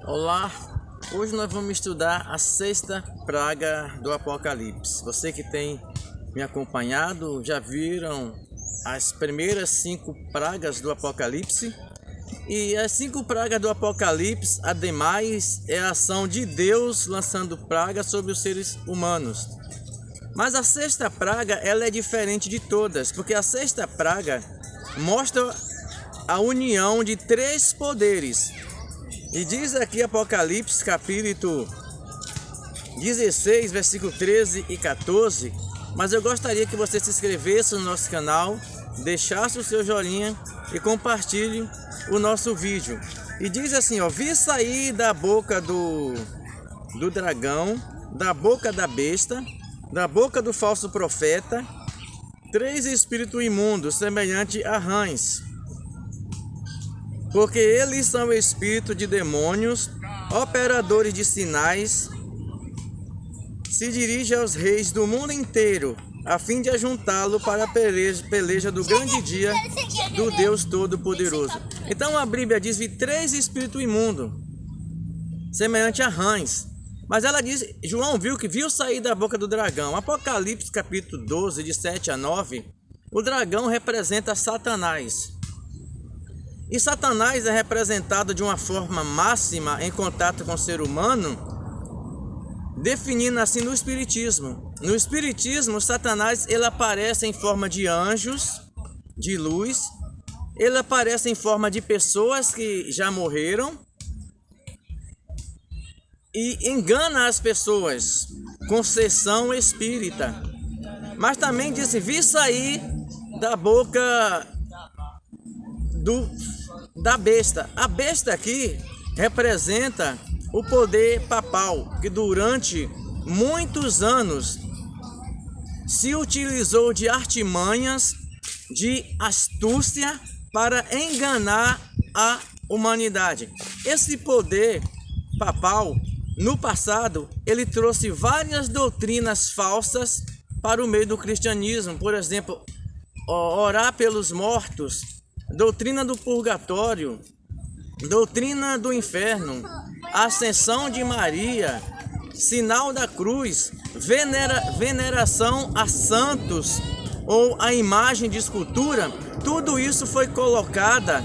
Olá, hoje nós vamos estudar a sexta praga do Apocalipse. Você que tem me acompanhado já viram as primeiras 5 pragas do Apocalipse. E as 5 pragas do Apocalipse, ademais, é a ação de Deus lançando pragas sobre os seres humanos. Mas a sexta praga, ela é diferente de todas, porque a sexta praga mostra a união de 3 poderes. E diz aqui Apocalipse capítulo 16, versículo 13 e 14. Mas eu gostaria que você se inscrevesse no nosso canal, deixasse o seu joinha e compartilhe o nosso vídeo. E diz assim, ó: vi sair da boca do dragão, da boca da besta, da boca do falso profeta, 3 espíritos imundos, semelhantes a rãs. Porque eles são espíritos de demônios, operadores de sinais, se dirigem aos reis do mundo inteiro, a fim de ajuntá-lo para a peleja do grande dia do Deus Todo-Poderoso. Então a Bíblia diz: vi 3 espíritos imundos, semelhante a rãs. Mas ela diz, João viu sair da boca do dragão. Apocalipse capítulo 12, de 7 a 9, o dragão representa Satanás. E Satanás é representado de uma forma máxima em contato com o ser humano, definindo assim no Espiritismo. No Espiritismo, Satanás ele aparece em forma de anjos, de luz, ele aparece em forma de pessoas que já morreram e engana as pessoas com sessão espírita. Mas também disse: vi sair da boca da besta. A besta aqui representa o poder papal, que durante muitos anos se utilizou de artimanhas, de astúcia para enganar a humanidade. Esse poder papal, no passado, ele trouxe várias doutrinas falsas para o meio do cristianismo. Por exemplo, orar pelos mortos, doutrina do purgatório, doutrina do inferno, ascensão de Maria, sinal da cruz, veneração a santos ou a imagem de escultura. Tudo isso foi colocada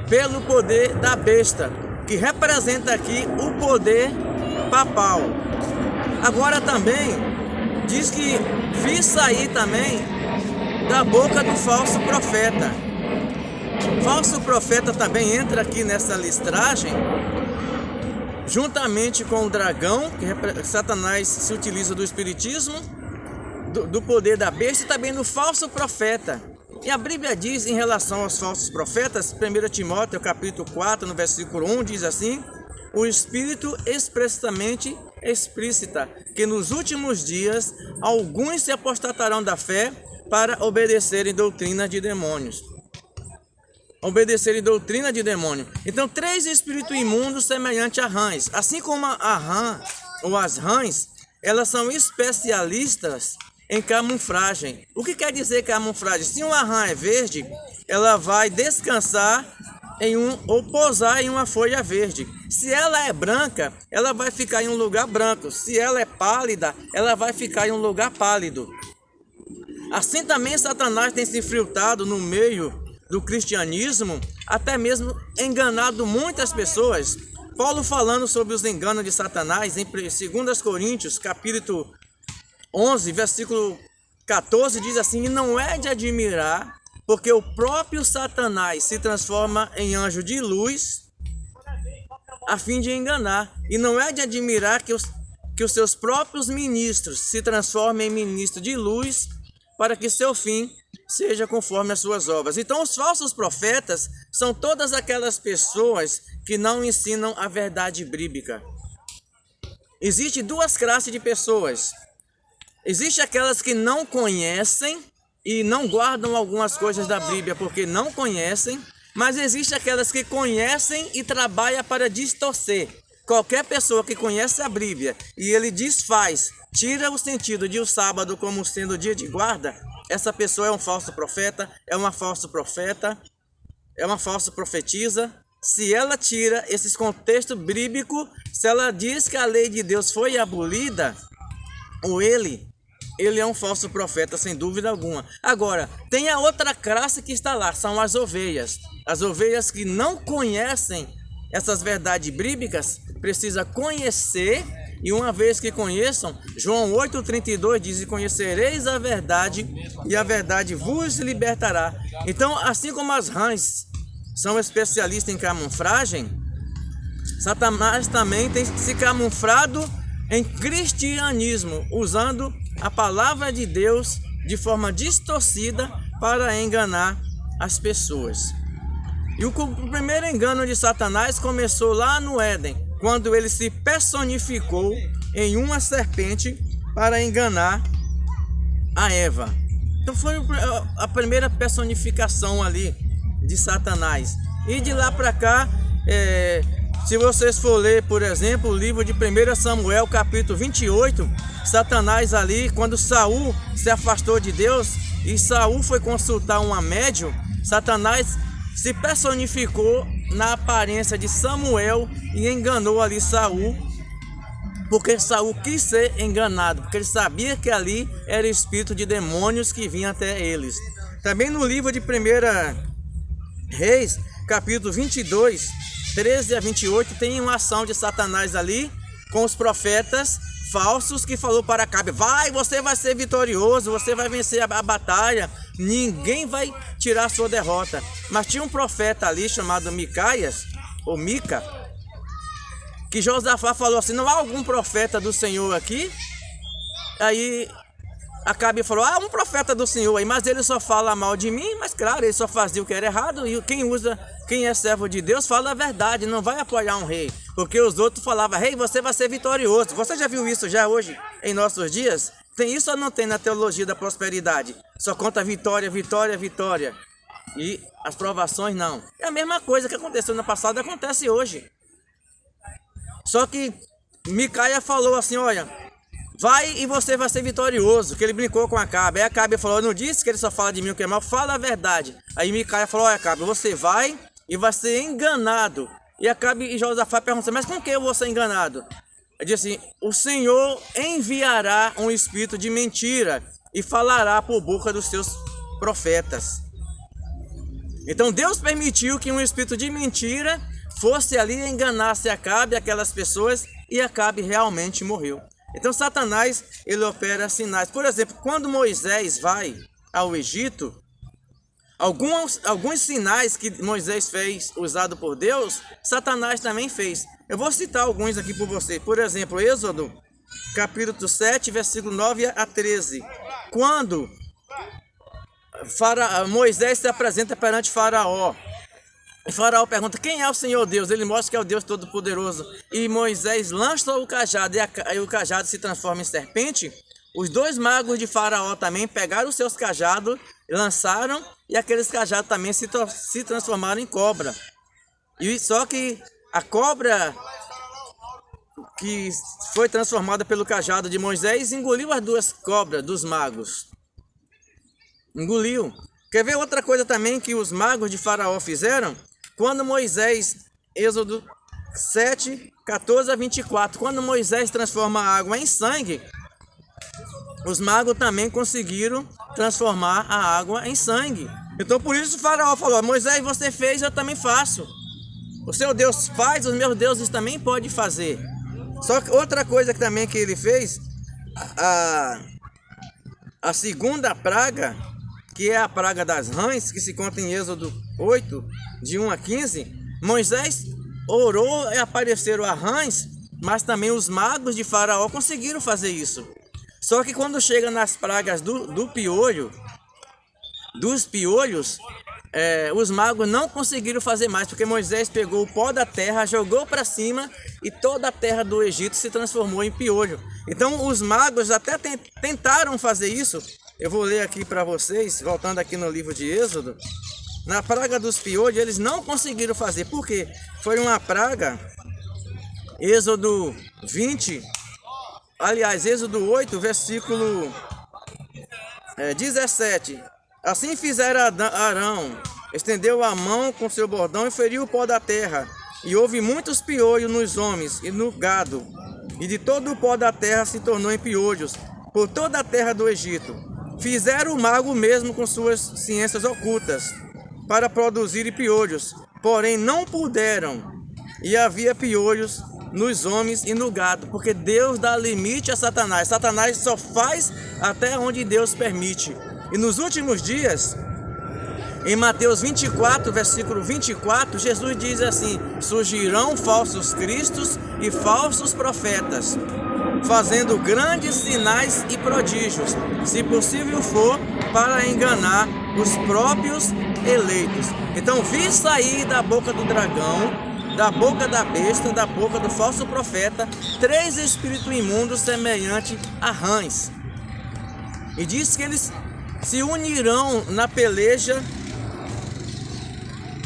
pelo poder da besta, que representa aqui o poder papal. Agora também diz que vi sair também da boca do falso profeta. Falso profeta também entra aqui nessa listragem, juntamente com o dragão, que Satanás se utiliza do espiritismo, do poder da besta, e também do falso profeta. E a Bíblia diz em relação aos falsos profetas, 1 Timóteo capítulo 4, no versículo 1, diz assim: o Espírito expressamente explícita, que nos últimos dias alguns se apostatarão da fé para obedecerem doutrina de demônios. Então, 3 espíritos imundos semelhantes a rãs. Assim como a rã ou as rãs, elas são especialistas em camuflagem. O que quer dizer camuflagem? Se uma rã é verde, ela vai descansar ou pousar em uma folha verde. Se ela é branca, ela vai ficar em um lugar branco. Se ela é pálida, ela vai ficar em um lugar pálido. Assim também Satanás tem se infiltrado no meio do cristianismo, até mesmo enganado muitas pessoas. Paulo, falando sobre os enganos de Satanás, em 2 Coríntios capítulo 11, versículo 14, diz assim: e não é de admirar, porque o próprio Satanás se transforma em anjo de luz a fim de enganar. E não é de admirar que os seus próprios ministros se transformem em ministros de luz, para que seu fim seja conforme as suas obras. Então, os falsos profetas são todas aquelas pessoas que não ensinam a verdade bíblica. Existem 2 classes de pessoas. Existem aquelas que não conhecem e não guardam algumas coisas da Bíblia porque não conhecem, mas existem aquelas que conhecem e trabalham para distorcer. Qualquer pessoa que conhece a Bíblia e ele desfaz, tira o sentido de o sábado como sendo dia de guarda, essa pessoa é um falso profeta, é uma falsa profeta, é uma falsa profetisa, se ela tira esses contextos bíblicos, se ela diz que a lei de Deus foi abolida, ou ele é um falso profeta, sem dúvida alguma. Agora, tem a outra classe que está lá, são as ovelhas. As ovelhas que não conhecem essas verdades bíblicas, precisa conhecer, e uma vez que conheçam, João 8,32 diz: e conhecereis a verdade, e a verdade vos libertará. Então, assim como as rãs são especialistas em camuflagem, Satanás também tem se camuflado em cristianismo, usando a palavra de Deus de forma distorcida para enganar as pessoas. E o primeiro engano de Satanás começou lá no Éden, quando ele se personificou em uma serpente para enganar a Eva. Então foi a primeira personificação ali de Satanás. E de lá para cá, se vocês for ler, por exemplo, o livro de 1 Samuel, capítulo 28, Satanás ali, quando Saul se afastou de Deus e Saul foi consultar uma médium, Satanás se personificou na aparência de Samuel e enganou ali Saul, porque Saul quis ser enganado, porque ele sabia que ali era espírito de demônios que vinha até eles. Também no livro de 1 Reis, capítulo 22, 13 a 28, tem uma ação de Satanás ali com os profetas falsos que falou para Acabe: você vai ser vitorioso, você vai vencer a batalha, ninguém vai tirar a sua derrota. Mas tinha um profeta ali chamado Micaias, ou Mica, que Josafá falou assim: não há algum profeta do Senhor aqui? Aí Acabe falou: um profeta do Senhor aí, mas ele só fala mal de mim. Mas claro, ele só fazia o que era errado, e quem é servo de Deus fala a verdade, não vai apoiar um rei, porque os outros falavam: rei, você vai ser vitorioso. Você já viu isso já hoje em nossos dias? Tem isso ou não tem na teologia da prosperidade? Só conta vitória, vitória, vitória, e as provações não. É a mesma coisa que aconteceu no passado, acontece hoje. Só que Micaia falou assim: olha, vai e você vai ser vitorioso, que ele brincou com Acabe. Aí Acabe falou: eu não disse que ele só fala de mim o que é mal, fala a verdade. Aí Micaia falou: olha, Acabe, você vai e vai ser enganado. E Acabe e Josafá perguntaram: mas com que eu vou ser enganado? Ele disse assim: o Senhor enviará um espírito de mentira e falará por boca dos seus profetas. Então Deus permitiu que um espírito de mentira fosse ali e enganasse Acabe, aquelas pessoas, e Acabe realmente morreu. Então Satanás, ele opera sinais. Por exemplo, quando Moisés vai ao Egito, alguns sinais que Moisés fez, usado por Deus, Satanás também fez. Eu vou citar alguns aqui por você. Por exemplo, Êxodo, capítulo 7, versículo 9 a 13. Quando Moisés se apresenta perante Faraó, e Faraó pergunta: quem é o Senhor Deus? Ele mostra que é o Deus Todo-Poderoso. E Moisés lança o cajado, e o cajado se transforma em serpente. Os dois magos de Faraó também pegaram os seus cajados, lançaram, e aqueles cajados também se transformaram em cobra. E só que a cobra que foi transformada pelo cajado de Moisés engoliu as duas cobras dos magos. Engoliu. Quer ver outra coisa também que os magos de Faraó fizeram? Quando Moisés, Êxodo 7, 14 a 24, quando Moisés transforma a água em sangue, os magos também conseguiram transformar a água em sangue. Então por isso o Faraó falou: Moisés, você fez, eu também faço. O seu Deus faz, os meus deuses também podem fazer. Só que outra coisa que também que ele fez, a segunda praga, que é a praga das rãs, que se conta em Êxodo 8, de 1 a 15, Moisés orou e apareceram as rãs, mas também os magos de Faraó conseguiram fazer isso. Só que quando chega nas pragas dos piolhos, os magos não conseguiram fazer mais, porque Moisés pegou o pó da terra, jogou para cima, e toda a terra do Egito se transformou em piolho. Então os magos até tentaram fazer isso. Eu vou ler aqui para vocês, voltando aqui no livro de Êxodo. Na praga dos piolhos, eles não conseguiram fazer. Por quê? Foi uma praga, Êxodo 20, aliás, Êxodo 8, versículo 17. Assim fizeram Arão estendeu a mão com seu bordão e feriu o pó da terra. E houve muitos piolhos nos homens e no gado, e de todo o pó da terra se tornou em piolhos, por toda a terra do Egito. Fizeram o mago mesmo com suas ciências ocultas, para produzir piolhos, porém não puderam, e havia piolhos nos homens e no gado, porque Deus dá limite a Satanás. Satanás só faz até onde Deus permite. E nos últimos dias, em Mateus 24, versículo 24, Jesus diz assim: surgirão falsos cristos e falsos profetas, fazendo grandes sinais e prodígios, se possível for, para enganar os próprios eleitos. Então vi sair da boca do dragão, da boca da besta, da boca do falso profeta, 3 espíritos imundos semelhantes a rãs. E diz que eles se unirão na peleja,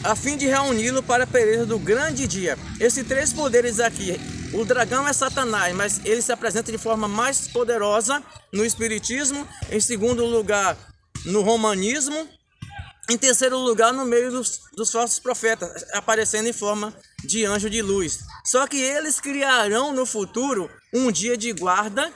a fim de reuni-lo para a peleja do grande dia. Esses 3 poderes aqui, o dragão é Satanás, mas ele se apresenta de forma mais poderosa no espiritismo, em segundo lugar no romanismo, em terceiro lugar no meio dos falsos profetas, aparecendo em forma de anjo de luz. Só que eles criarão no futuro um dia de guarda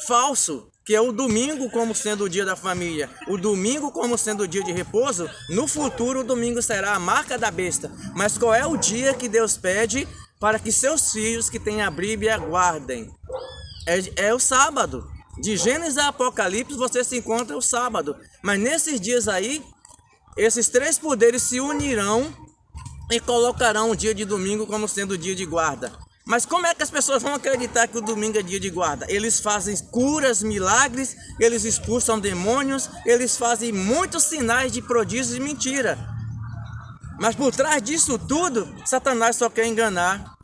falso, que é o domingo como sendo o dia da família, o domingo como sendo o dia de repouso. No futuro o domingo será a marca da besta. Mas qual é o dia que Deus pede para que seus filhos que têm a Bíblia guardem? É o sábado. De Gênesis a Apocalipse você se encontra o sábado. Mas nesses dias aí, esses 3 poderes se unirão e colocarão o dia de domingo como sendo o dia de guarda. Mas como é que as pessoas vão acreditar que o domingo é dia de guarda? Eles fazem curas, milagres, eles expulsam demônios, eles fazem muitos sinais de prodígios e mentira. Mas por trás disso tudo, Satanás só quer enganar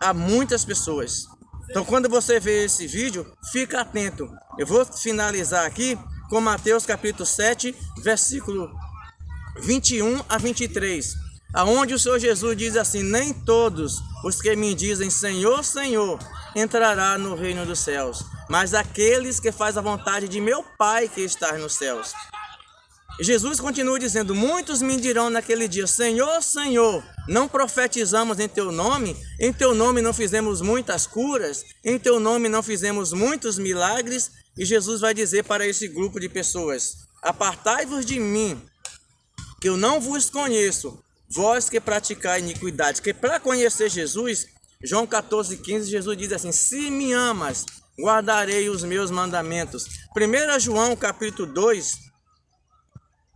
a muitas pessoas. Então quando você vê esse vídeo, fica atento. Eu vou finalizar aqui com Mateus capítulo 7, versículo 21 a 23. Aonde o Senhor Jesus diz assim: nem todos os que me dizem Senhor, Senhor, entrará no reino dos céus, mas aqueles que fazem a vontade de meu Pai que está nos céus. E Jesus continua dizendo: muitos me dirão naquele dia, Senhor, Senhor, não profetizamos em teu nome não fizemos muitas curas, em teu nome não fizemos muitos milagres. E Jesus vai dizer para esse grupo de pessoas: apartai-vos de mim, que eu não vos conheço, vós que praticai iniquidade. Que para conhecer Jesus, João 14,15, Jesus diz assim: se me amas, guardarei os meus mandamentos. 1 João capítulo 2,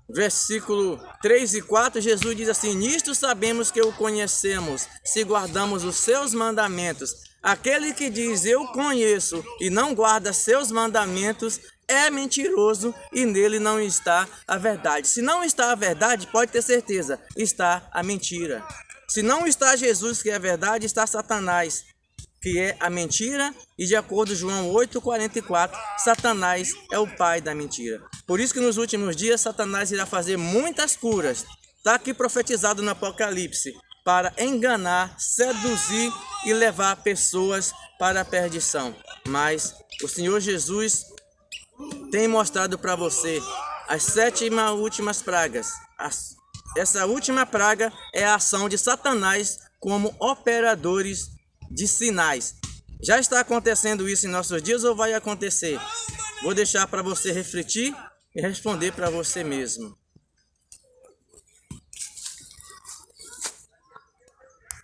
versículo 3 e 4, Jesus diz assim: nisto sabemos que o conhecemos, se guardamos os seus mandamentos. Aquele que diz eu conheço e não guarda seus mandamentos é mentiroso e nele não está a verdade. Se não está a verdade, pode ter certeza, está a mentira. Se não está Jesus, que é a verdade, está Satanás, que é a mentira. E de acordo com João 8,44, Satanás é o pai da mentira. Por isso que nos últimos dias Satanás irá fazer muitas curas. Está aqui profetizado no Apocalipse, para enganar, seduzir e levar pessoas para a perdição. Mas o Senhor Jesus tem mostrado para você as 7 últimas pragas. Essa última praga é a ação de Satanás como operadores de sinais. Já está acontecendo isso em nossos dias ou vai acontecer? Vou deixar para você refletir e responder para você mesmo.